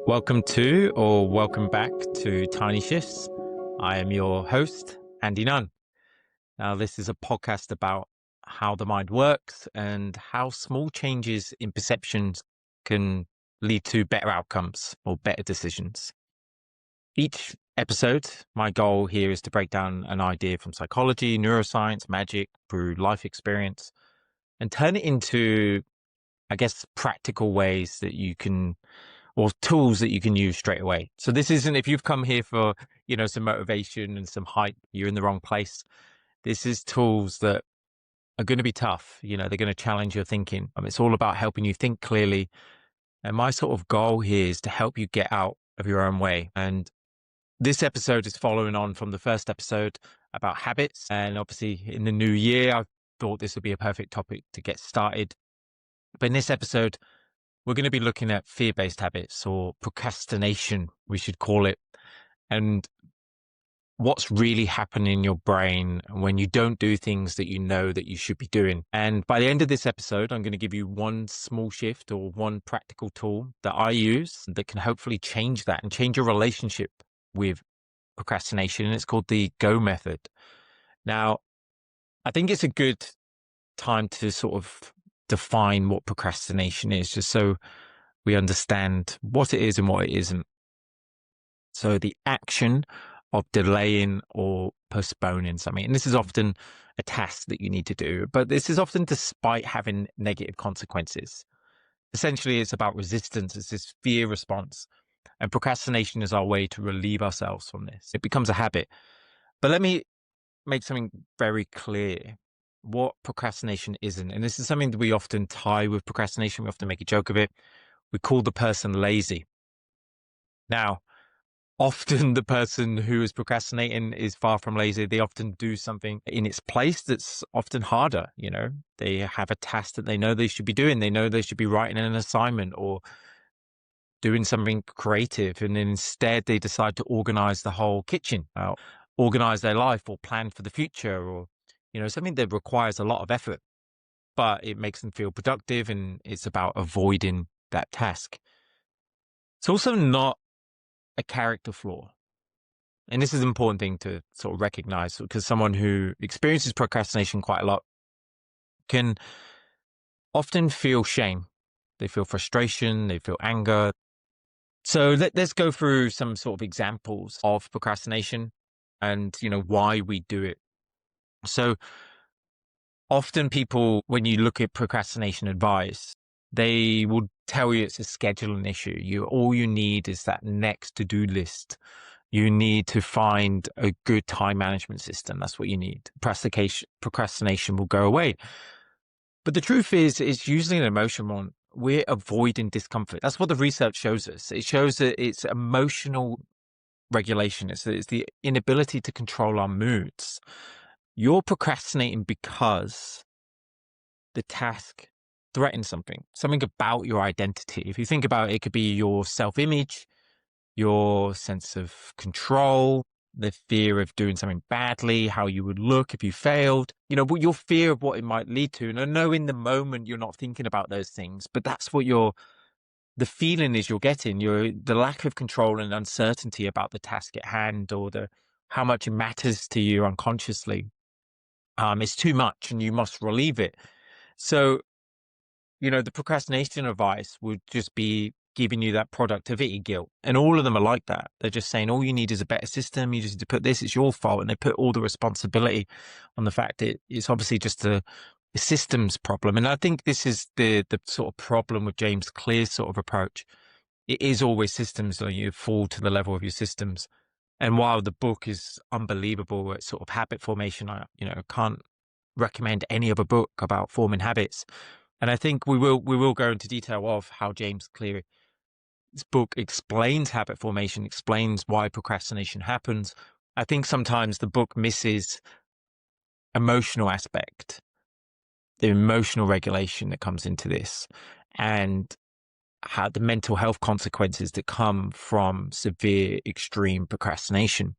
Welcome back to Tiny Shifts. I am your host, Andy Nunn. Now, this is a podcast about how the mind works and how small changes in perceptions can lead to better outcomes or better decisions. Each episode, my goal here is to break down an idea from psychology, neuroscience, magic, through life experience, and turn it into, practical ways that you can, or tools that you can use straight away. So this isn't, if you've come here for, some motivation and some hype, you're in the wrong place. This is tools that are going to be tough. They're going to challenge your thinking. It's all about helping you think clearly. And my sort of goal here is to help you get out of your own way. And this episode is following on from the first episode about habits. And obviously in the new year, I thought this would be a perfect topic to get started. But in this episode, we're going to be looking at fear-based habits, or procrastination, we should call it, and what's really happening in your brain when you don't do things that you know that you should be doing. And by the end of this episode, I'm going to give you one small shift or one practical tool that I use that can hopefully change that and change your relationship with procrastination. And it's called the GO method. Now, I think it's a good time to sort of define what procrastination is, just so we understand what it is and what it isn't. So the action of delaying or postponing something, and this is often a task that you need to do, but this is often despite having negative consequences. Essentially, it's about resistance. It's this fear response, and procrastination is our way to relieve ourselves from this. It becomes a habit. But let me make something very clear. What procrastination isn't, and this is something that we often tie with procrastination. We often make a joke of it. We call the person lazy. Now, often the person who is procrastinating is far from lazy. They often do something in its place that's often harder. They have a task that they know they should be doing. They know they should be writing an assignment or doing something creative. And then instead they decide to organize the whole kitchen, organize their life, or plan for the future, or something that requires a lot of effort, but it makes them feel productive, and it's about avoiding that task. It's also not a character flaw. And this is an important thing to sort of recognize, because someone who experiences procrastination quite a lot can often feel shame. They feel frustration, they feel anger. So let's go through some sort of examples of procrastination and, why we do it. So often people, when you look at procrastination advice, they will tell you it's a scheduling issue. All you need is that next to-do list. You need to find a good time management system. That's what you need. Procrastination will go away. But the truth is, it's usually an emotional one. We're avoiding discomfort. That's what the research shows us. It shows that it's emotional regulation. It's the inability to control our moods. You're procrastinating because the task threatens something about your identity. If you think about it, it could be your self-image, your sense of control, the fear of doing something badly, how you would look if you failed, your fear of what it might lead to. And I know in the moment you're not thinking about those things, but that's what the feeling is you're getting. The lack of control and uncertainty about the task at hand, or how much it matters to you unconsciously. It's too much and you must relieve it. So, the procrastination advice would just be giving you that productivity guilt. And all of them are like that. They're just saying, all you need is a better system. You just need to put this, it's your fault. And they put all the responsibility on the fact that it's obviously just a systems problem. And I think this is the sort of problem with James Clear's sort of approach. It is always systems, so you fall to the level of your systems. And while the book is unbelievable at sort of habit formation, I can't recommend any other book about forming habits. And I think we will go into detail of how James Clear's book explains habit formation, explains why procrastination happens. I think sometimes the book misses emotional aspect, the emotional regulation that comes into this, and how the mental health consequences that come from severe, extreme procrastination.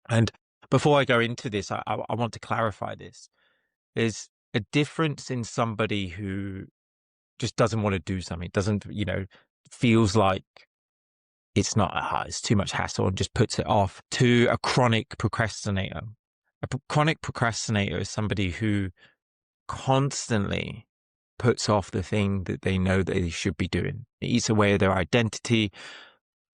And before I go into this, I want to clarify this. There's a difference in somebody who just doesn't want to do something, feels like it's not, it's too much hassle and just puts it off, to a chronic procrastinator. Chronic procrastinator is somebody who constantly puts off the thing that they know that they should be doing. It eats away at their identity.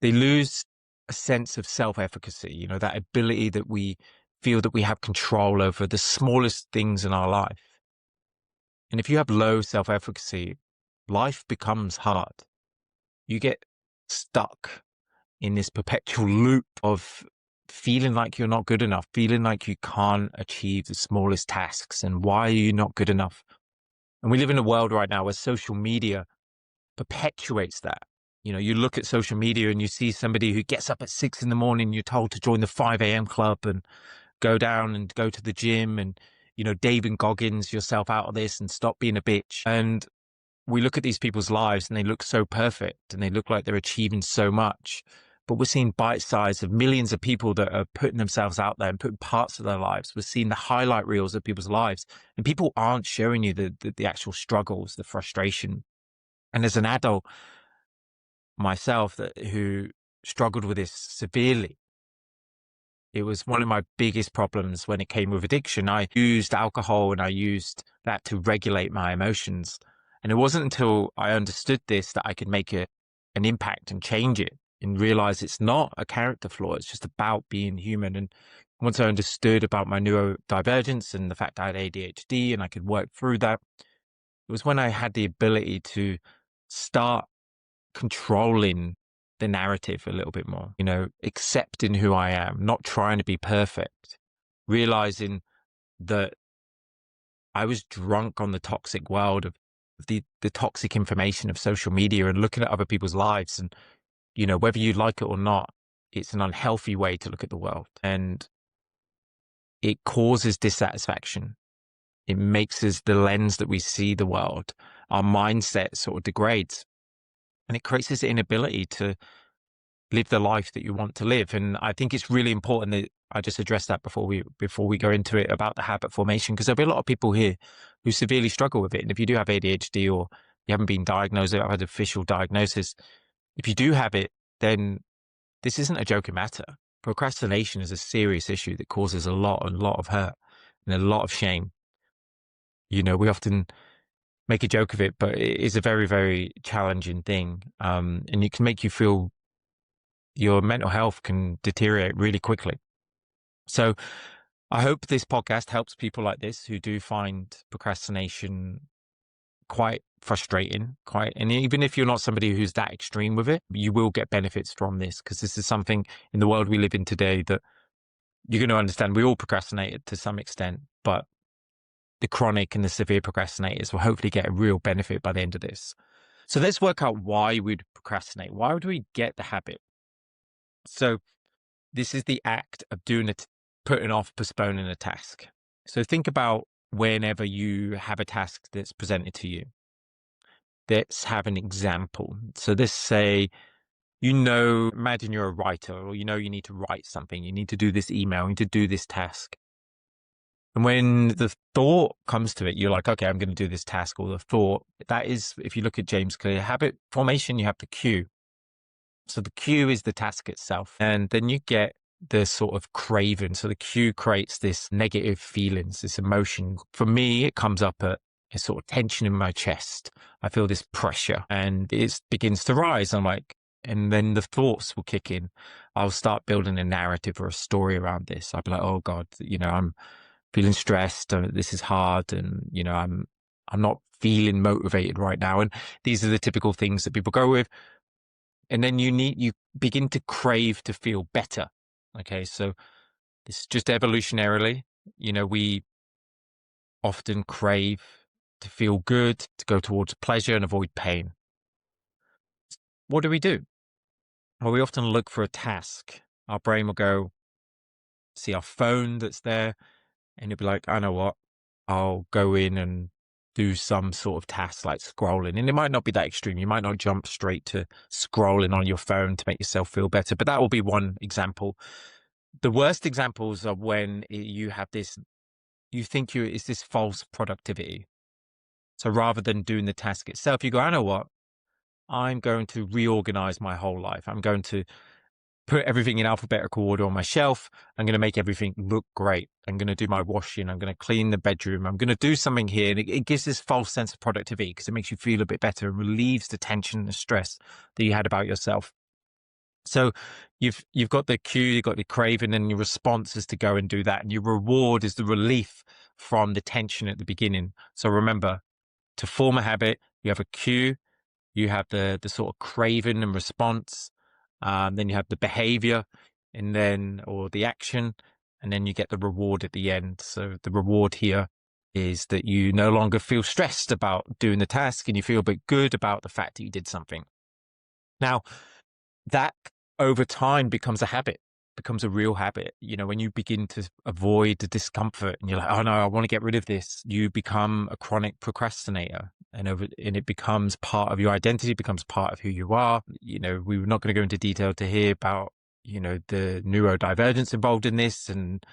They lose a sense of self-efficacy, that ability that we feel that we have control over the smallest things in our life. And if you have low self-efficacy, life becomes hard. You get stuck in this perpetual loop of feeling like you're not good enough, feeling like you can't achieve the smallest tasks. And why are you not good enough? And we live in a world right now where social media perpetuates that. You look at social media and you see somebody who gets up at 6 a.m, you're told to join the 5 a.m. club and go down and go to the gym and, David Goggins yourself out of this and stop being a bitch. And we look at these people's lives and they look so perfect and they look like they're achieving so much. But we're seeing bite size of millions of people that are putting themselves out there and putting parts of their lives. We're seeing the highlight reels of people's lives, and people aren't showing you the actual struggles, the frustration. And as an adult myself who struggled with this severely, it was one of my biggest problems when it came with addiction. I used alcohol and I used that to regulate my emotions. And it wasn't until I understood this that I could make an impact and change it and realize it's not a character flaw. It's just about being human. And once I understood about my neurodivergence and the fact I had ADHD and I could work through that, it was when I had the ability to start controlling the narrative a little bit more, accepting who I am, not trying to be perfect, realizing that I was drunk on the toxic world of the toxic information of social media and looking at other people's lives. And, whether you like it or not, it's an unhealthy way to look at the world. And it causes dissatisfaction. It makes us the lens that we see the world. Our mindset sort of degrades. And it creates this inability to live the life that you want to live. And I think it's really important that I just address that before we go into it about the habit formation, because there'll be a lot of people here who severely struggle with it. And if you do have ADHD or you haven't been diagnosed or had official diagnosis, if you do have it, then this isn't a joking matter. Procrastination is a serious issue that causes a lot of hurt and a lot of shame. We often make a joke of it, but it is a very, very challenging thing. And it can make you feel your mental health can deteriorate really quickly. So I hope this podcast helps people like this who do find procrastination quite frustrating, and even if you're not somebody who's that extreme with it, you will get benefits from this, because this is something in the world we live in today that you're going to understand. We all procrastinate to some extent, but the chronic and the severe procrastinators will hopefully get a real benefit by the end of this. So let's work out why we'd procrastinate. Why would we get the habit? So this is the act of doing it, putting off, postponing a task. So think about whenever you have a task that's presented to you. Let's have an example. So let's say, imagine you're a writer, or you need to write something. You need to do this email, you need to do this task. And when the thought comes to it, you're like, okay, I'm going to do this task, or the thought. That is, if you look at James Clear, habit formation, you have the cue. So the cue is the task itself. And then you get the sort of craving. So the cue creates this negative feelings, this emotion. For me, it comes up at a sort of tension in my chest. I feel this pressure and it begins to rise. And then the thoughts will kick in. I'll start building a narrative or a story around this. I'll be like, oh God, I'm feeling stressed. This is hard. And, I'm not feeling motivated right now. And these are the typical things that people go with. And then you begin to crave to feel better. Okay. So it's just evolutionarily, we often crave to feel good, to go towards pleasure and avoid pain. What do? Well, we often look for a task. Our brain will go see our phone that's there, and it'll be like, I know what, I'll go in and do some sort of task like scrolling. And it might not be that extreme. You might not jump straight to scrolling on your phone to make yourself feel better, but that will be one example. The worst examples are when you have this, you think it's this false productivity. So rather than doing the task itself, you go, I know what, I'm going to reorganize my whole life. I'm going to put everything in alphabetical order on my shelf. I'm going to make everything look great. I'm going to do my washing. I'm going to clean the bedroom. I'm going to do something here. And it gives this false sense of productivity because it makes you feel a bit better and relieves the tension and the stress that you had about yourself. So you've got the cue, you've got the craving, and your response is to go and do that. And your reward is the relief from the tension at the beginning. So remember, to form a habit, you have a cue, you have the sort of craving and response, then you have the behavior, and then or the action, and then you get the reward at the end. So the reward here is that you no longer feel stressed about doing the task, and you feel a bit good about the fact that you did something. Now, that over time becomes a habit, becomes a real habit. When you begin to avoid the discomfort and you're like, oh no, I want to get rid of this, you become a chronic procrastinator, and it becomes part of your identity, becomes part of who you are. We were not going to go into detail to hear about, the neurodivergence involved in this, and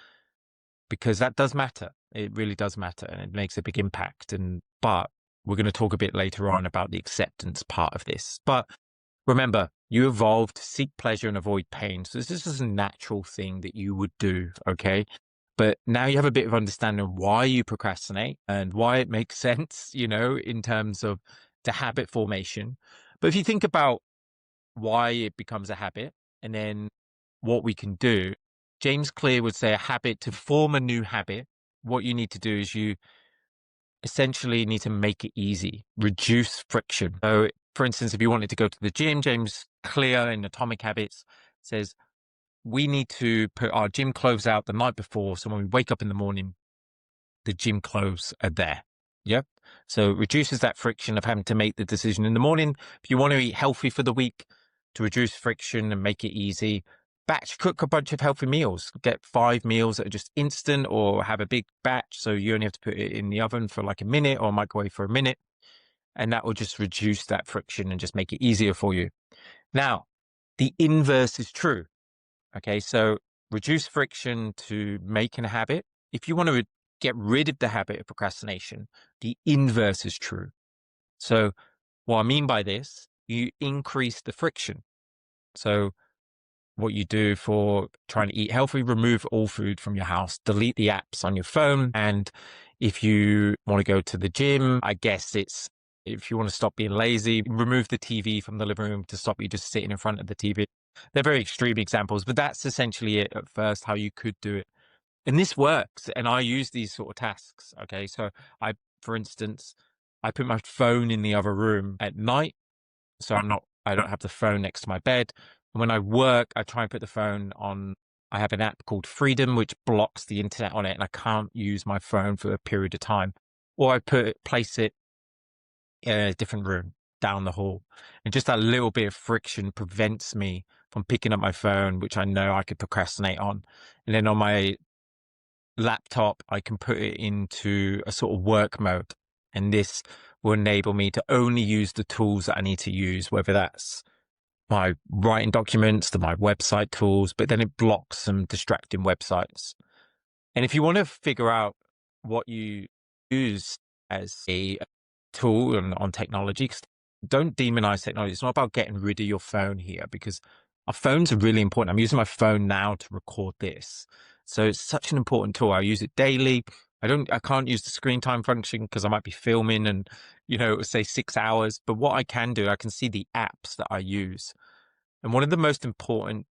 because that does matter. It really does matter, and it makes a big impact. But we're going to talk a bit later on about the acceptance part of this. But remember, you evolved to seek pleasure and avoid pain. So this is a natural thing that you would do, okay? But now you have a bit of understanding why you procrastinate and why it makes sense, in terms of the habit formation. But if you think about why it becomes a habit and then what we can do, James Clear would say to form a new habit, what you need to do is you essentially need to make it easy, reduce friction. So, for instance, if you wanted to go to the gym, James Clear in Atomic Habits says we need to put our gym clothes out the night before. So when we wake up in the morning, the gym clothes are there. Yep. So it reduces that friction of having to make the decision in the morning. If you want to eat healthy for the week, to reduce friction and make it easy, batch cook a bunch of healthy meals. Get 5 meals that are just instant, or have a big batch. So you only have to put it in the oven for like a minute or microwave for a minute. And that will just reduce that friction and just make it easier for you. Now, the inverse is true. Okay, so reduce friction to making a habit. If you want to get rid of the habit of procrastination, the inverse is true. So what I mean by this, you increase the friction. So what you do for trying to eat healthy, remove all food from your house, delete the apps on your phone. And if you want to go to the gym, I guess if you want to stop being lazy, remove the TV from the living room to stop you just sitting in front of the TV. They're very extreme examples, but that's essentially it at first, how you could do it. And this works. And I use these sort of tasks. Okay. So for instance, I put my phone in the other room at night. So I don't have the phone next to my bed. And when I work, I try and put the phone on. I have an app called Freedom, which blocks the internet on it, and I can't use my phone for a period of time. Or I place it in a different room down the hall. And just that little bit of friction prevents me from picking up my phone, which I know I could procrastinate on. And then on my laptop, I can put it into a sort of work mode. And this will enable me to only use the tools that I need to use, whether that's my writing documents, my website tools, but then it blocks some distracting websites. And if you want to figure out what you use as a tool on technology, don't demonize technology. It's not about getting rid of your phone here, because our phones are really important. I'm using my phone now to record this. So it's such an important tool. I use it daily. I can't use the screen time function because I might be filming and, it will say 6 hours. But what I can do, I can see the apps that I use. And one of the most important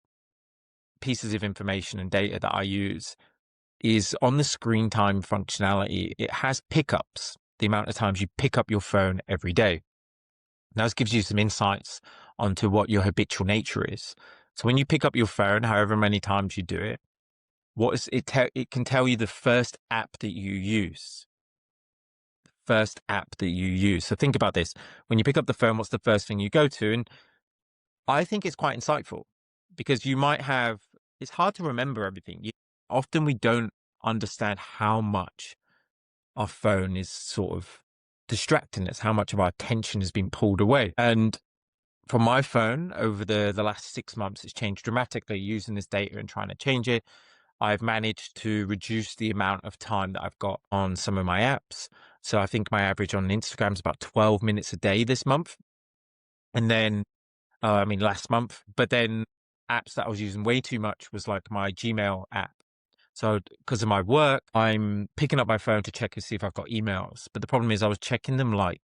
pieces of information and data that I use is on the screen time functionality. It has pickups, the amount of times you pick up your phone every day. Now, this gives you some insights onto what your habitual nature is. So when you pick up your phone, however many times you do it, it can tell you the first app that you use. First app that you use. So think about this. When you pick up the phone, what's the first thing you go to? And I think it's quite insightful, because it's hard to remember everything. Often we don't understand how much our phone is sort of distracting us, how much of our attention has been pulled away. And for my phone, over the last 6 months, it's changed dramatically. Using this data and trying to change it, I've managed to reduce the amount of time that I've got on some of my apps. So I think my average on Instagram is about 12 minutes a day this month. And then, last month, but then apps that I was using way too much was like my Gmail app. So because of my work, I'm picking up my phone to check and see if I've got emails. But the problem is I was checking them like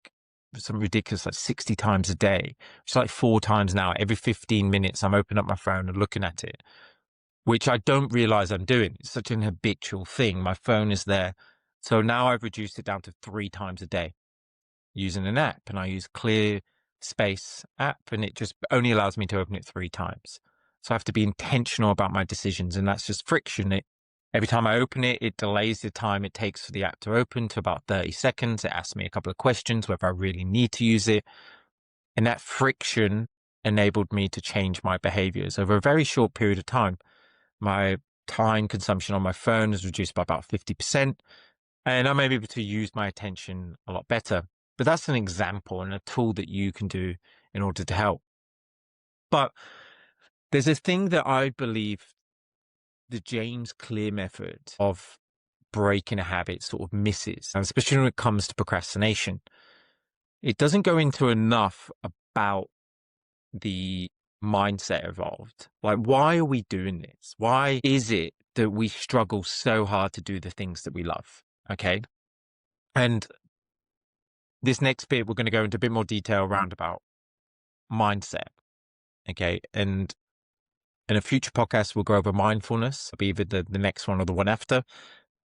some ridiculous, like 60 times a day. It's like 4 times now. Every 15 minutes, I'm opening up my phone and looking at it, which I don't realize I'm doing. It's such an habitual thing. My phone is there. So now I've reduced it down to 3 times a day using an app, and I use Clear Space app, and it just only allows me to open it 3 times. So I have to be intentional about my decisions, and that's just friction. Every time I open it, it delays the time it takes for the app to open to about 30 seconds. It asks me a couple of questions, whether I really need to use it. And that friction enabled me to change my behaviors over a very short period of time. My time consumption on my phone is reduced by about 50%, and I'm able to use my attention a lot better. But that's an example and a tool that you can do in order to help. But there's a thing that I believe the James Clear method of breaking a habit sort of misses, and especially when it comes to procrastination. It doesn't go into enough about the mindset involved. Like, why are we doing this? Why is it that we struggle so hard to do the things that we love? Okay. And this next bit, we're going to go into a bit more detail around about mindset. Okay. And in a future podcast, we'll go over mindfulness. It'll be either the next one or the one after.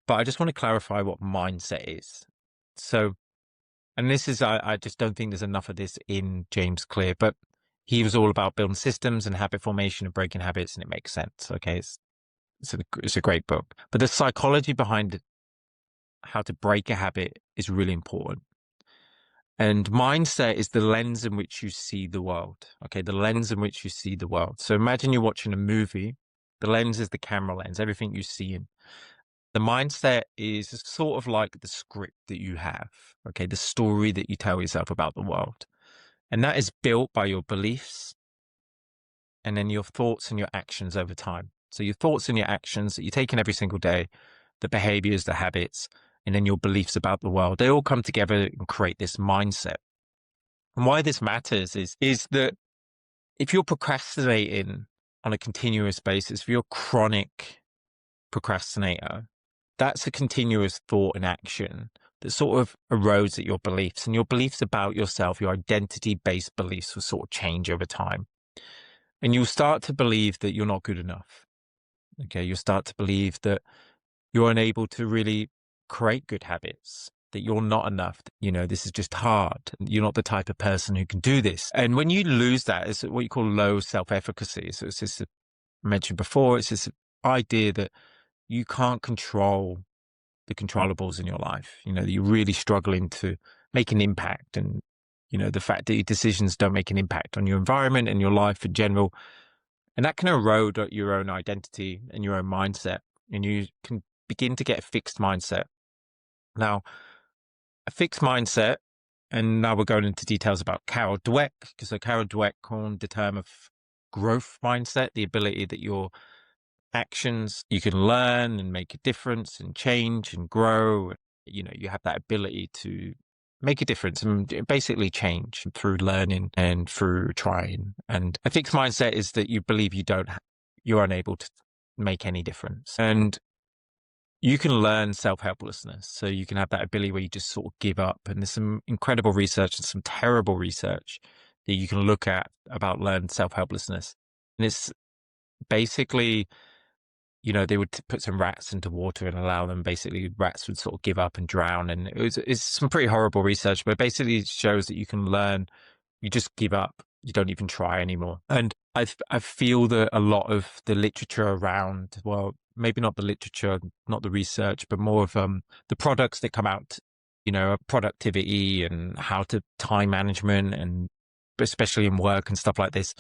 But I just want to clarify what mindset is. So, and this is, I just don't think there's enough of this in James Clear, but he was all about building systems and habit formation and breaking habits, and it makes sense. Okay. It's a great book. But the psychology behind how to break a habit is really important. And mindset is the lens in which you see the world. Okay, the lens in which you see the world. So imagine you're watching a movie. The lens is the camera lens, everything you see in. The mindset is sort of like the script that you have. Okay, the story that you tell yourself about the world. And that is built by your beliefs and then your thoughts and your actions over time. So your thoughts and your actions that you're taking every single day, the behaviors, the habits, and then your beliefs about the world, they all come together and create this mindset. And why this matters is that if you're procrastinating on a continuous basis, if you're a chronic procrastinator, that's a continuous thought and action that sort of erodes at your beliefs, and your beliefs about yourself, your identity-based beliefs will sort of change over time. And you'll start to believe that you're not good enough. Okay, you'll start to believe that you're unable to really create good habits, that you're not enough. This is just hard. You're not the type of person who can do this. And when you lose that, it's what you call low self-efficacy. So it's this, I mentioned before, it's this idea that you can't control the controllables in your life. That you're really struggling to make an impact. And, the fact that your decisions don't make an impact on your environment and your life in general. And that can erode your own identity and your own mindset. And you can begin to get a fixed mindset. Now, a fixed mindset, and now we're going into details about Carol Dweck, because Carol Dweck coined the term of growth mindset, the ability that your actions, you can learn and make a difference and change and grow. You have that ability to make a difference and basically change through learning and through trying. And a fixed mindset is that you believe you're unable to make any difference. And you can learn self-helplessness. So you can have that ability where you just sort of give up. And there's some incredible research and some terrible research that you can look at about learned self-helplessness. And it's basically, they would put some rats into water and allow them, basically rats would sort of give up and drown. And it's some pretty horrible research, but basically it shows that you can learn, you just give up. You don't even try anymore. And I feel that a lot of the literature around, well, maybe not the literature, not the research, but more of the products that come out, productivity and how to time management, and especially in work and stuff like this,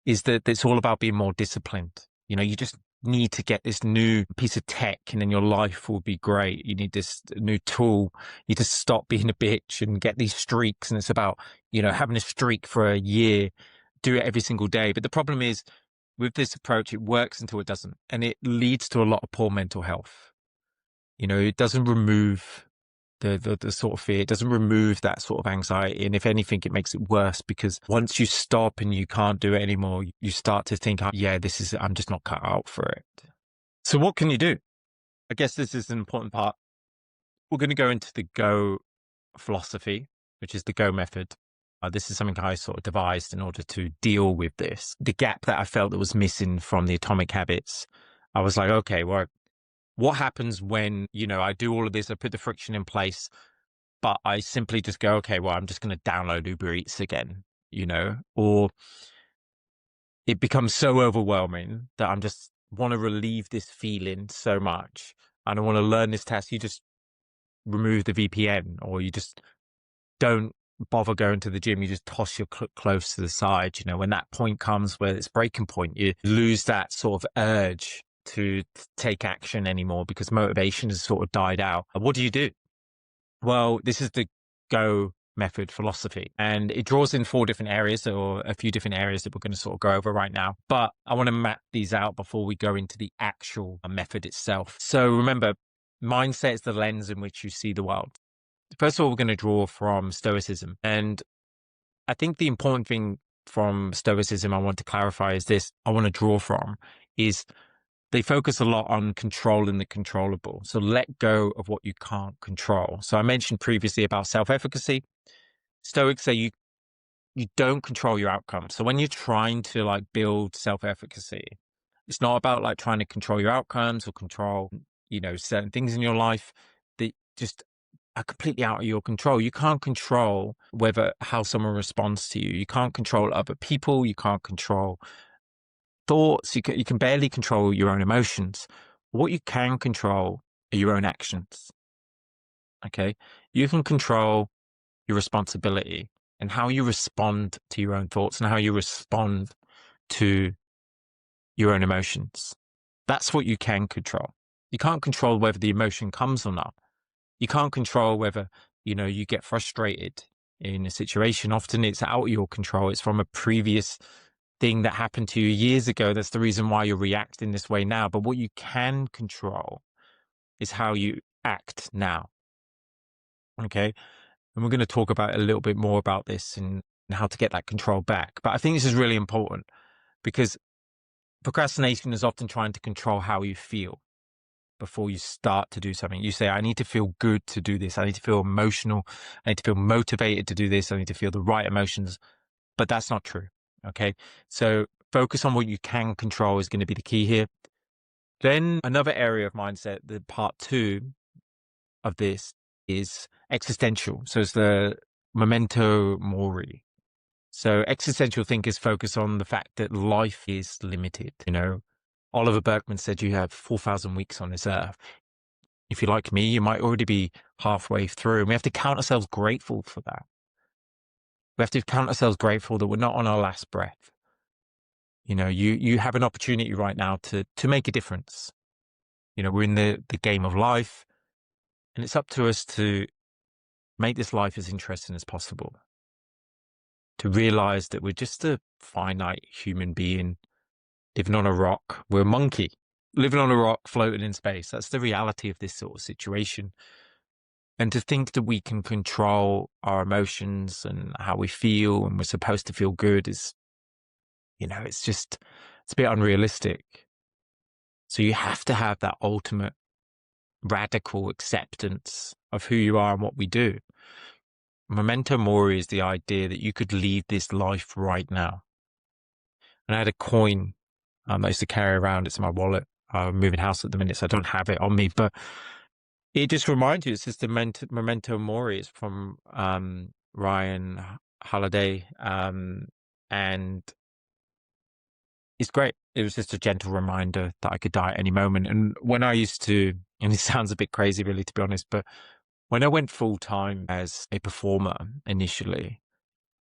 is that it's all about being more disciplined. You just need to get this new piece of tech and then your life will be great. You need this new tool. You need to stop being a bitch and get these streaks. And it's about, having a streak for a year, do it every single day. But the problem is with this approach, it works until it doesn't. And it leads to a lot of poor mental health. It doesn't remove the sort of fear. It doesn't remove that sort of anxiety. And if anything, it makes it worse, because once you stop and you can't do it anymore, you start to think, oh, yeah, I'm just not cut out for it. So what can you do? I guess this is an important part. We're going to go into the Go philosophy, which is the Go method. This is something I sort of devised in order to deal with this. The gap that I felt that was missing from the Atomic Habits. I was like, okay, well, what happens when, I do all of this, I put the friction in place, but I simply just go, okay, well, I'm just going to download Uber Eats again, or it becomes so overwhelming that I'm just want to relieve this feeling so much. And I want to learn this task. You just remove the VPN, or you just don't bother going to the gym. You just toss your clothes to the side. When that point comes where it's breaking point, you lose that sort of urge to take action anymore because motivation has sort of died out. What do you do? Well, this is the Go method philosophy, and it draws in 4 different areas, or a few different areas that we're going to sort of go over right now. But I want to map these out before we go into the actual method itself. So remember, mindset is the lens in which you see the world. First of all, we're going to draw from Stoicism. And I think the important thing from Stoicism I want to clarify is this, I want to draw from, is they focus a lot on controlling the controllable. So let go of what you can't control. So I mentioned previously about self-efficacy. Stoics say you don't control your outcome. So when you're trying to build self-efficacy, it's not about trying to control your outcomes or control, certain things in your life that just are completely out of your control. You can't control how someone responds to you. You can't control other people. You can't control thoughts. You can barely control your own emotions. What you can control are your own actions. Okay. You can control your responsibility and how you respond to your own thoughts and how you respond to your own emotions. That's what you can control. You can't control whether the emotion comes or not. You can't control whether, you get frustrated in a situation. Often it's out of your control. It's from a previous thing that happened to you years ago. That's the reason why you're reacting this way now. But what you can control is how you act now. Okay. And we're going to talk about a little bit more about this and how to get that control back. But I think this is really important because procrastination is often trying to control how you feel before you start to do something. You say, I need to feel good to do this. I need to feel emotional. I need to feel motivated to do this. I need to feel the right emotions. But that's not true. Okay. So focus on what you can control is going to be the key here. Then another area of mindset, the part 2 of this is existential. So it's the memento mori. So existential thinkers focus on the fact that life is limited. Oliver Berkman said you have 4,000 weeks on this earth. If you're like me, you might already be halfway through. And we have to count ourselves grateful for that. We have to count ourselves grateful that we're not on our last breath. You have an opportunity right now to make a difference. We're in the game of life, and it's up to us to make this life as interesting as possible. To realize that we're just a finite human being living on a rock. We're a monkey living on a rock, floating in space. That's the reality of this sort of situation. And to think that we can control our emotions and how we feel and we're supposed to feel good is, it's a bit unrealistic. So you have to have that ultimate radical acceptance of who you are and what we do. Memento mori is the idea that you could leave this life right now. And I had a coin I used to carry around. It's in my wallet. I'm moving house at the minute, so I don't have it on me. But it just reminds you, it's just the memento mori. It's from Ryan Holiday. And it's great. It was just a gentle reminder that I could die at any moment. And when I used to, and it sounds a bit crazy really, to be honest, but when I went full time as a performer initially,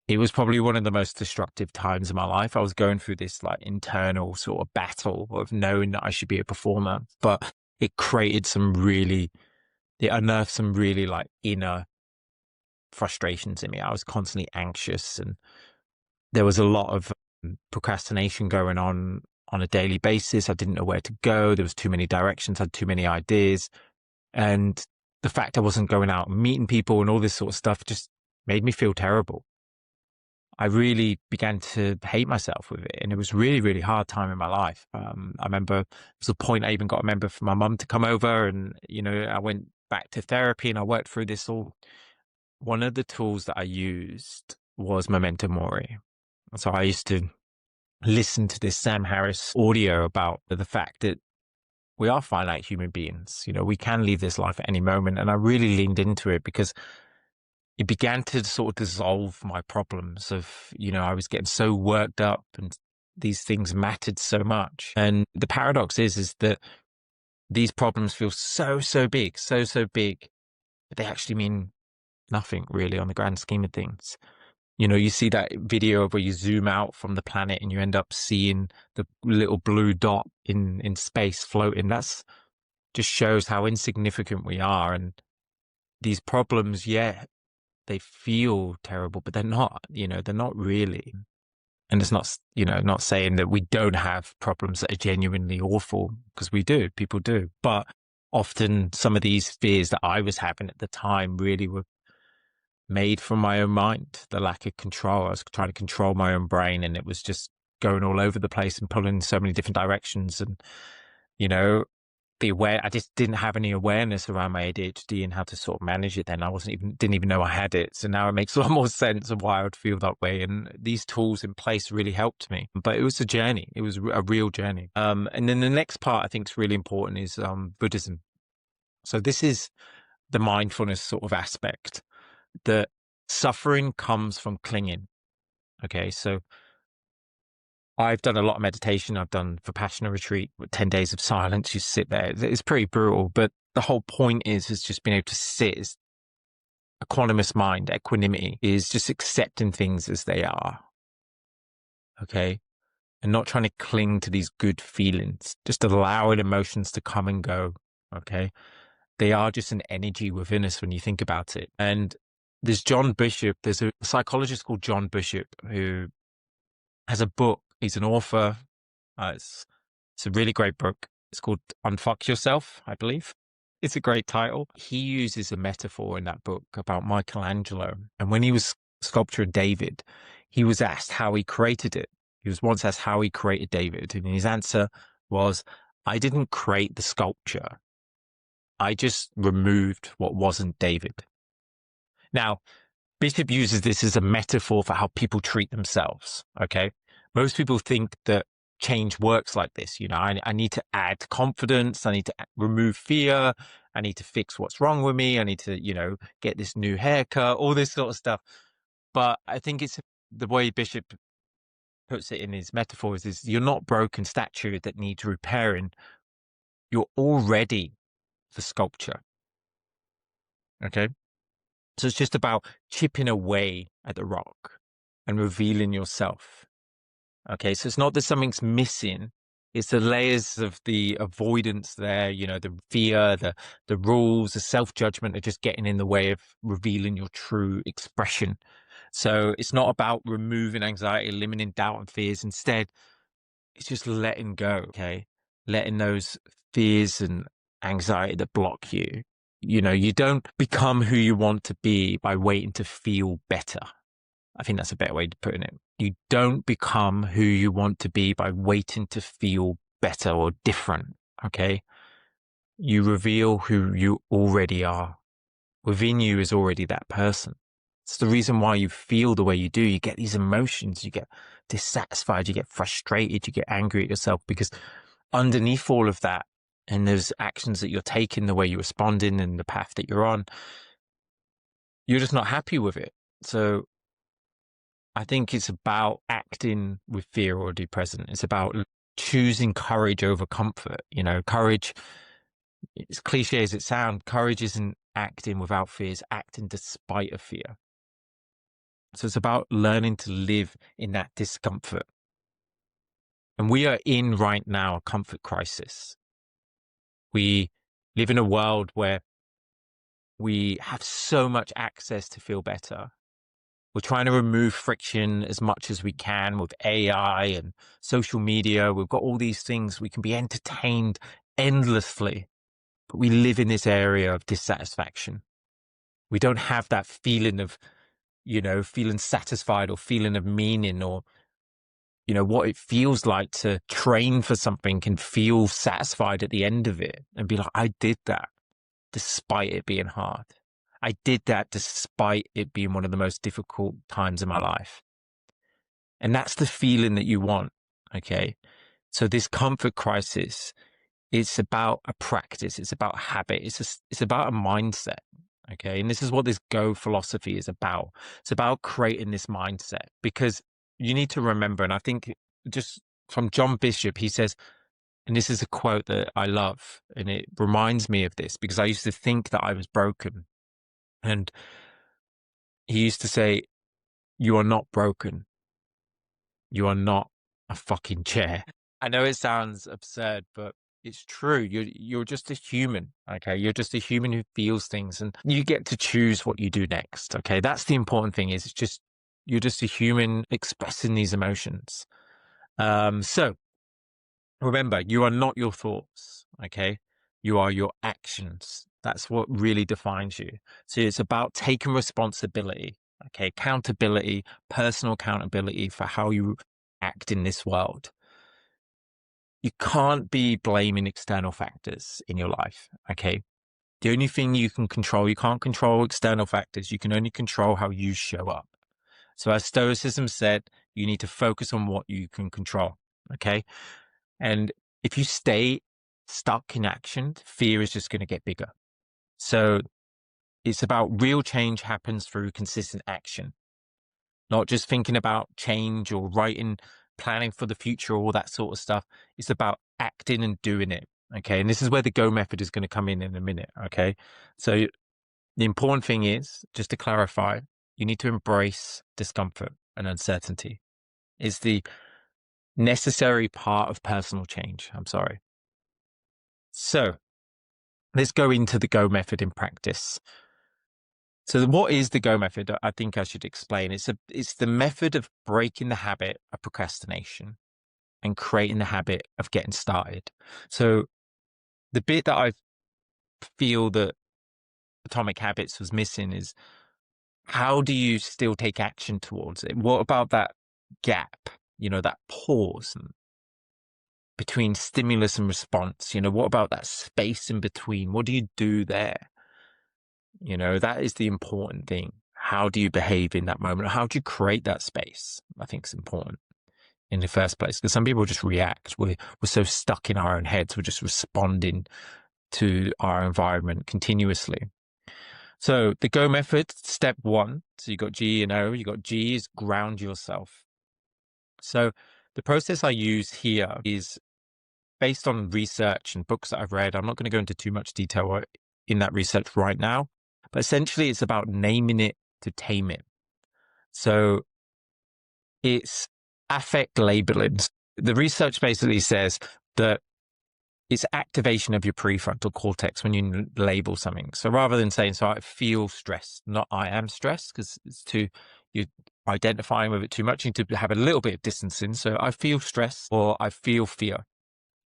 it was probably one of the most destructive times of my life. I was going through this internal sort of battle of knowing that I should be a performer, but it created it unearthed some really inner frustrations in me. I was constantly anxious, and there was a lot of procrastination going on a daily basis. I didn't know where to go. There was too many directions, I had too many ideas. And the fact I wasn't going out and meeting people and all this sort of stuff just made me feel terrible. I really began to hate myself with it. And it was really, really hard time in my life. I remember there was a point I even got a member for my mum to come over, and, I went back to therapy and I worked through this all. One of the tools that I used was Memento Mori. So I used to listen to this Sam Harris audio about the fact that we are finite human beings. We can leave this life at any moment. And I really leaned into it because it began to sort of dissolve my problems of, I was getting so worked up and these things mattered so much. And the paradox is that these problems feel so, so big, so, so big, but they actually mean nothing really on the grand scheme of things. You see that video where you zoom out from the planet and you end up seeing the little blue dot in space floating. That's just shows how insignificant we are. And these problems, they feel terrible, but they're not, they're not really. And it's not, not saying that we don't have problems that are genuinely awful, because we do, people do. But often some of these fears that I was having at the time really were made from my own mind, the lack of control. I was trying to control my own brain and it was just going all over the place and pulling in so many different directions. And, I just didn't have any awareness around my ADHD and how to sort of manage it then. I didn't even know I had it. So now it makes a lot more sense of why I would feel that way. And these tools in place really helped me. But it was a journey. It was a real journey. And then the next part I think is really important is Buddhism. So this is the mindfulness sort of aspect, that suffering comes from clinging. Okay, so I've done a lot of meditation. I've done Vipassana retreat with 10 days of silence. You sit there. It's pretty brutal, but the whole point is just being able to sit. Is equanimous mind, equanimity is just accepting things as they are. Okay. And not trying to cling to these good feelings, just allowing emotions to come and go. Okay. They are just an energy within us when you think about it. And there's a psychologist called John Bishop who has a book. He's an author. It's a really great book. It's called Unfuck Yourself, I believe. It's a great title. He uses a metaphor in that book about Michelangelo. And when he was sculpturing David, he was asked how he created it. He was once asked how he created David. And his answer was, I didn't create the sculpture. I just removed what wasn't David. Now, Bishop uses this as a metaphor for how people treat themselves. Okay. Most people think that change works like this. I need to add confidence. I need to remove fear. I need to fix what's wrong with me. I need to, get this new haircut, all this sort of stuff. But I think it's the way Bishop puts it in his metaphors is you're not broken statue that needs repairing. You're already the sculpture. Okay. So it's just about chipping away at the rock and revealing yourself. Okay, so it's not that something's missing. It's the layers of the avoidance there, the fear, the rules, the self-judgment are just getting in the way of revealing your true expression. So it's not about removing anxiety, eliminating doubt and fears. Instead, it's just letting go, okay? Letting those fears and anxiety that block you. You don't become who you want to be by waiting to feel better. I think that's a better way of putting it. You don't become who you want to be by waiting to feel better or different, okay? You reveal who you already are. Within you is already that person. It's the reason why you feel the way you do. You get these emotions, you get dissatisfied, you get frustrated, you get angry at yourself, because underneath all of that, and those actions that you're taking, the way you're responding and the path that you're on, you're just not happy with it. So I think it's about acting with fear already present. It's about choosing courage over comfort. Courage, as cliche as it sounds, courage isn't acting without fear, it's acting despite a fear. So it's about learning to live in that discomfort. And we are in right now a comfort crisis. We live in a world where we have so much access to feel better. We're trying to remove friction as much as we can with AI and social media. We've got all these things. We can be entertained endlessly. but we live in this area of dissatisfaction. We don't have that feeling of, feeling satisfied or feeling of meaning, or, what it feels like to train for something and feel satisfied at the end of it and be like, I did that despite it being hard. I did that despite it being one of the most difficult times in my life. And that's the feeling that you want. Okay. So this comfort crisis, it's about a practice. It's about habit. It's about a mindset. Okay. And this is what this Go philosophy is about. It's about creating this mindset, because you need to remember, and I think just from John Bishop, he says, and this is a quote that I love, and it reminds me of this because I used to think that I was broken. And he used to say, you are not broken. You are not a fucking chair. I know it sounds absurd, but it's true. You're just a human, okay? You're just a human who feels things, and you get to choose what you do next, okay? That's the important thing. Is you're just a human expressing these emotions. So remember, you are not your thoughts, okay? You are your actions. That's what really defines you. So it's about taking responsibility, okay? Accountability, personal accountability for how you act in this world. You can't be blaming external factors in your life, okay? The only thing you can't control external factors. You can only control how you show up. So as Stoicism said, you need to focus on what you can control, okay? And if you stay stuck in action, fear is just going to get bigger. So it's about real change happens through consistent action, not just thinking about change or writing, planning for the future, all that sort of stuff. It's about acting and doing it. Okay. And this is where the Go method is going to come in a minute. Okay. So the important thing is, just to clarify, you need to embrace discomfort and uncertainty. It's the necessary part of personal change. I'm sorry. So let's go into the Go method in practice. So what is the Go method? I think I should explain. It's the method of breaking the habit of procrastination and creating the habit of getting started. So the bit that I feel that Atomic Habits was missing is, how do you still take action towards it? What about that gap, that pause between stimulus and response? What about that space in between? What do you do there? That is the important thing. How do you behave in that moment? How do you create that space? I think it's important in the first place, because some people just react. We're so stuck in our own heads. We're just responding to our environment continuously. So the Go method, step one. So you got G and O. You got G is ground yourself. So the process I use here is based on research and books that I've read. I'm not going to go into too much detail in that research right now, but essentially it's about naming it to tame it. So it's affect labeling. The research basically says that it's activation of your prefrontal cortex when you label something. So rather than saying, so I feel stressed, not I am stressed, because you're identifying with it too much. You need to have a little bit of distancing. So I feel stress, or I feel fear.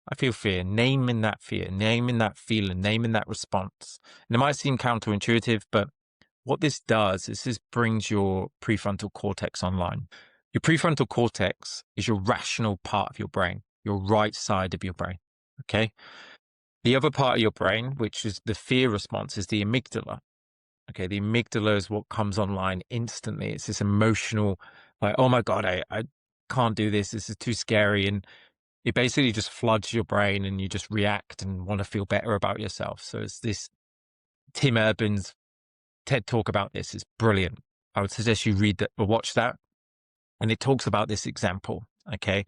I feel fear, naming that fear, naming that feeling, naming that response. And it might seem counterintuitive, but what this does is this brings your prefrontal cortex online. Your prefrontal cortex is your rational part of your brain, your right side of your brain. Okay. The other part of your brain, which is the fear response, is the amygdala. Okay. The amygdala is what comes online instantly. It's this emotional, like, oh my God, I can't do this. This is too scary. And it basically just floods your brain and you just react and want to feel better about yourself. So it's this Tim Urban's TED talk about this is brilliant. I would suggest you read that or watch that. And it talks about this example. Okay.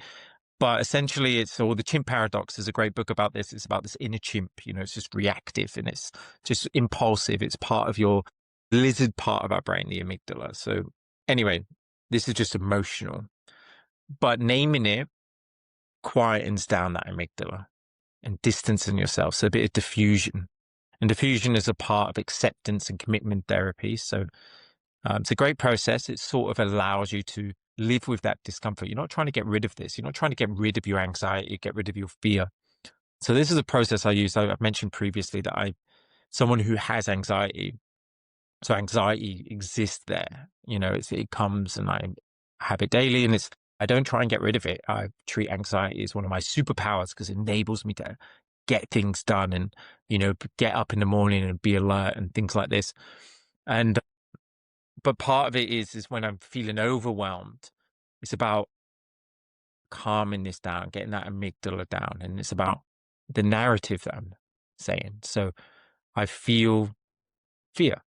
But essentially the chimp paradox is a great book about this. It's about this inner chimp, it's just reactive and it's just impulsive. It's part of your lizard part of our brain, the amygdala. So anyway, this is just emotional, but naming it quietens down that amygdala and distancing yourself. So a bit of diffusion. And diffusion is a part of acceptance and commitment therapy. So it's a great process. It sort of allows you to live with that discomfort. You're not trying to get rid of this. You're not trying to get rid of your anxiety, get rid of your fear. So this is a process I use. I've mentioned previously that someone who has anxiety. So anxiety exists there. It comes and I have it daily, and I don't try and get rid of it. I treat anxiety as one of my superpowers because it enables me to get things done and, get up in the morning and be alert and things like this. And, but part of it is when I'm feeling overwhelmed, it's about calming this down, getting that amygdala down. And it's about the narrative that I'm saying. So I feel fear.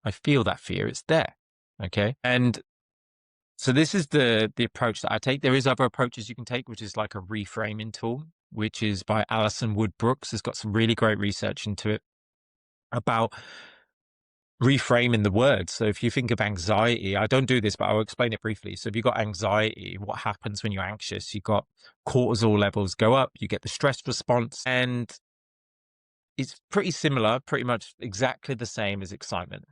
I feel that fear. It's there. Okay. And so this is the approach that I take. There is other approaches you can take, which is like a reframing tool, which is by Alison Wood Brooks. It's got some really great research into it about reframing the words. So if you think of anxiety, I don't do this, but I'll explain it briefly. So if you've got anxiety, what happens when you're anxious? You've got cortisol levels go up, you get the stress response, and it's pretty similar, pretty much exactly the same as excitement.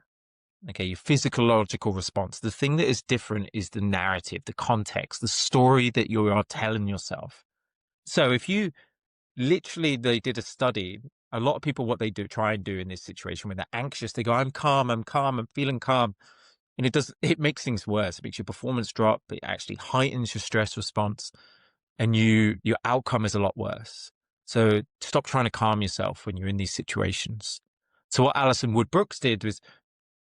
Okay, your physiological response. The thing that is different is the narrative, the context, the story that you are telling yourself. So if you they did a study, a lot of people, what they do, try and do in this situation when they're anxious, they go, I'm calm, I'm feeling calm. And it makes things worse. It makes your performance drop. It actually heightens your stress response and your outcome is a lot worse. So stop trying to calm yourself when you're in these situations. So what Alison Wood Brooks did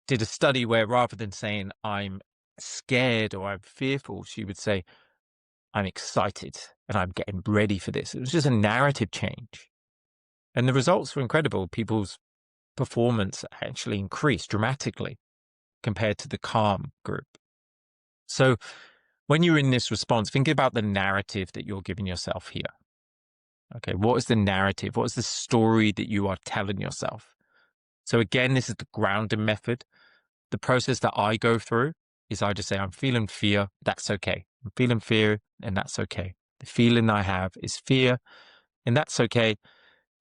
a study where rather than saying I'm scared or I'm fearful, she would say, I'm excited and I'm getting ready for this. It was just a narrative change. And the results were incredible. People's performance actually increased dramatically compared to the calm group. So when you're in this response, think about the narrative that you're giving yourself here. Okay, what is the narrative? What is the story that you are telling yourself? So again, this is the grounding method. The process that I go through is I just say, I'm feeling fear. That's okay. I'm feeling fear and that's okay. The feeling I have is fear and that's okay.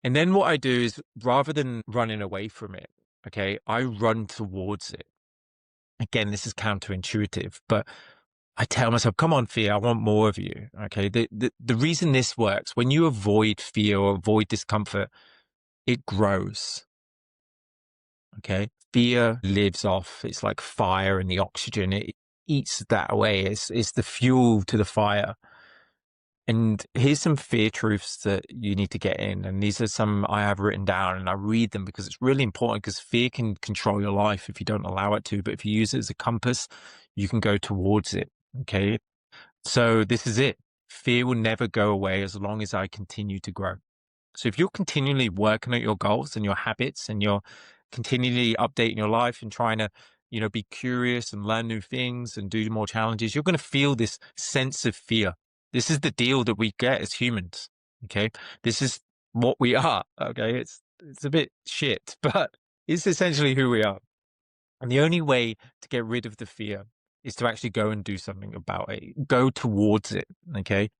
And then what I do is rather than running away from it, okay, I run towards it. Again, this is counterintuitive, but I tell myself, come on, fear, I want more of you. Okay. The reason this works, when you avoid fear or avoid discomfort, it grows. Okay. Fear lives off. It's like fire and the oxygen. It eats that away. It's the fuel to the fire. And here's some fear truths that you need to get in. And these are some I have written down and I read them because it's really important because fear can control your life if you don't allow it to. But if you use it as a compass, you can go towards it. Okay. So this is it. Fear will never go away as long as I continue to grow. So if you're continually working at your goals and your habits and you're continually updating your life and trying to, be curious and learn new things and do more challenges, you're going to feel this sense of fear. This is the deal that we get as humans. Okay. This is what we are. Okay. It's a bit shit, but it's essentially who we are. And the only way to get rid of the fear is to actually go and do something about it. Go towards it. Okay.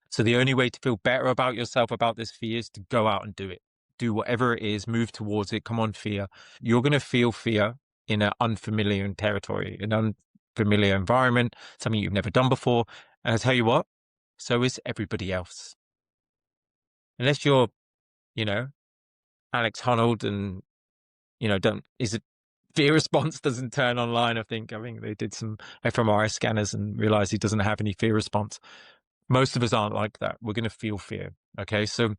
So the only way to feel better about yourself, about this fear, is to go out and do it. Do whatever it is, move towards it. Come on, fear. You're going to feel fear in an unfamiliar territory, an unfamiliar environment, something you've never done before. And I tell you what, so is everybody else. Unless you're, you know, Alex Honnold and, fear response doesn't turn online. I think they did some fMRI scanners and realized he doesn't have any fear response. Most of us aren't like that. We're going to feel fear. Okay. So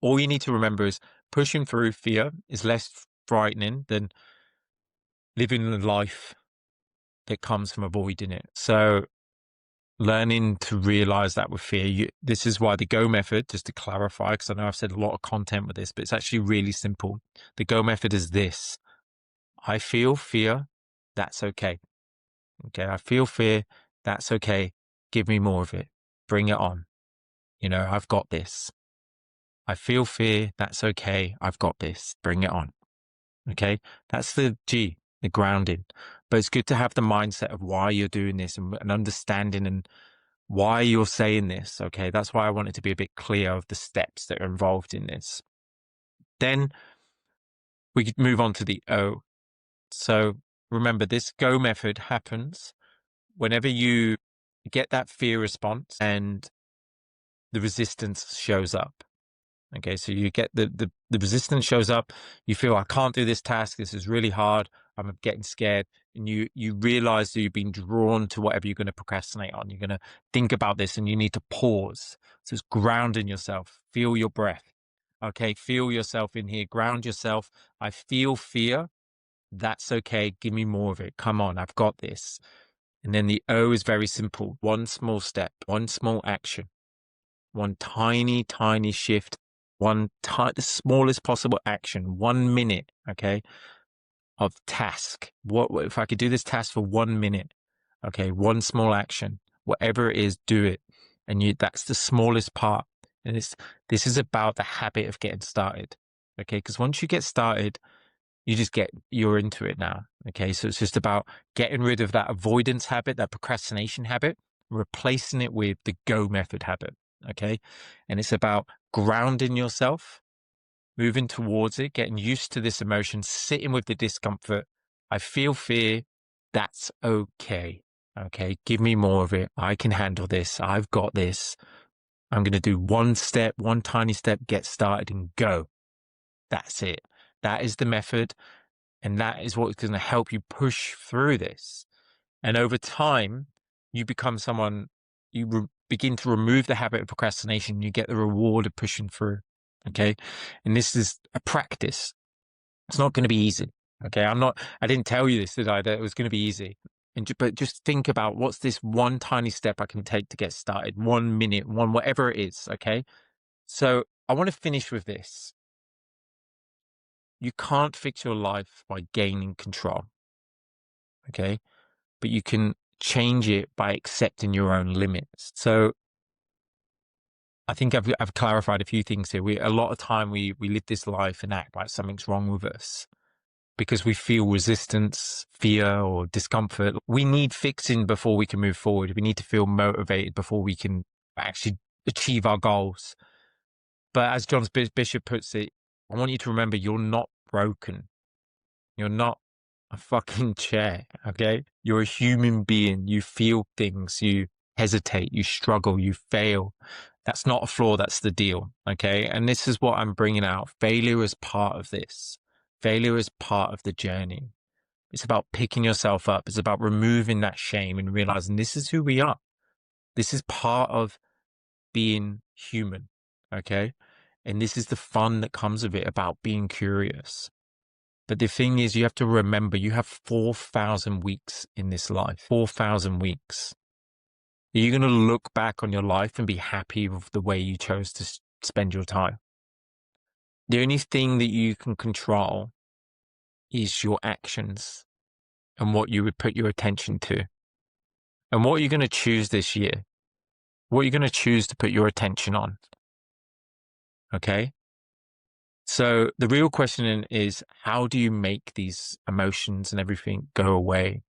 all you need to remember is pushing through fear is less frightening than living a life that comes from avoiding it. So learning to realize that with fear, this is why the GO method, just to clarify, because I know I've said a lot of content with this, but it's actually really simple. The GO method is this. I feel fear. That's okay. Okay. I feel fear. That's okay. Give me more of it. Bring it on. I've got this. I feel fear. That's okay. I've got this. Bring it on. Okay. That's the G, the grounding. But it's good to have the mindset of why you're doing this and understanding and why you're saying this. Okay. That's why I wanted to be a bit clear of the steps that are involved in this. Then we could move on to the O. So remember, this GO method happens whenever you get that fear response and the resistance shows up. Okay, so you get the resistance shows up. You feel, I can't do this task. This is really hard. I'm getting scared. And you realize that you've been drawn to whatever you're going to procrastinate on. You're going to think about this and you need to pause. So it's grounding yourself. Feel your breath. Okay, feel yourself in here. Ground yourself. I feel fear. That's okay. Give me more of it. Come on, I've got this. And then the O is very simple. One small step, one small action, one tiny, tiny shift, the smallest possible action, 1 minute, okay, of task. What if I could do this task for 1 minute? Okay, one small action, whatever it is, do it. And that's the smallest part. And this is about the habit of getting started. Okay, because once you get started, you're into it now. Okay, so it's just about getting rid of that avoidance habit, that procrastination habit, replacing it with the go method habit. Okay, and it's about grounding yourself, moving towards it, getting used to this emotion, sitting with the discomfort. I feel fear. That's okay. Okay, give me more of it. I can handle this. I've got this. I'm going to do one tiny step, get started and go. That's it. That is the method. And that is what's going to help you push through this. And over time, you become someone, begin to remove the habit of procrastination. You get the reward of pushing through. Okay. And this is a practice. It's not going to be easy. Okay. I didn't tell you this, did I? That it was going to be easy. But just think about what's this one tiny step I can take to get started, 1 minute, whatever it is. Okay. So I want to finish with this. You can't fix your life by gaining control. Okay. But you can change it by accepting your own limits. So I think I've clarified a few things here. A lot of time we live this life and act like something's wrong with us because we feel resistance, fear, or discomfort. We need fixing before we can move forward. We need to feel motivated before we can actually achieve our goals. But as John Bishop puts it, I want you to remember you're not broken. You're not a fucking chair, okay? You're a human being. You feel things. You hesitate. You struggle. You fail. That's not a flaw. That's the deal, okay? And this is what I'm bringing out. Failure is part of this. Failure is part of the journey. It's about picking yourself up. It's about removing that shame and realizing this is who we are. This is part of being human, okay? And this is the fun that comes of it, about being curious. But the thing is, you have to remember you have 4,000 weeks in this life, 4,000 weeks. Are you going to look back on your life and be happy with the way you chose to spend your time? The only thing that you can control is your actions and what you would put your attention to. And what are you going to choose this year? What are you going to choose to put your attention on? Okay? So the real question is, how do you make these emotions and everything go away?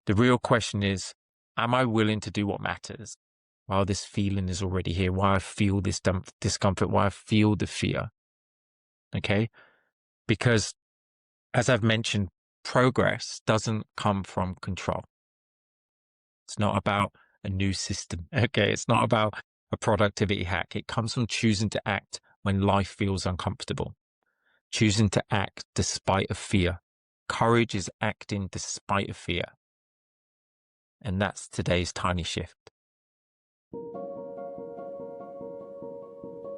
The real question is, am I willing to do what matters while this feeling is already here, while I feel this discomfort, while I feel the fear? Okay? Because as I've mentioned, progress doesn't come from control. It's not about a new system. Okay? It's not about a productivity hack. It comes from choosing to act when life feels uncomfortable, choosing to act despite of fear. Courage is acting despite of fear. And that's today's tiny shift.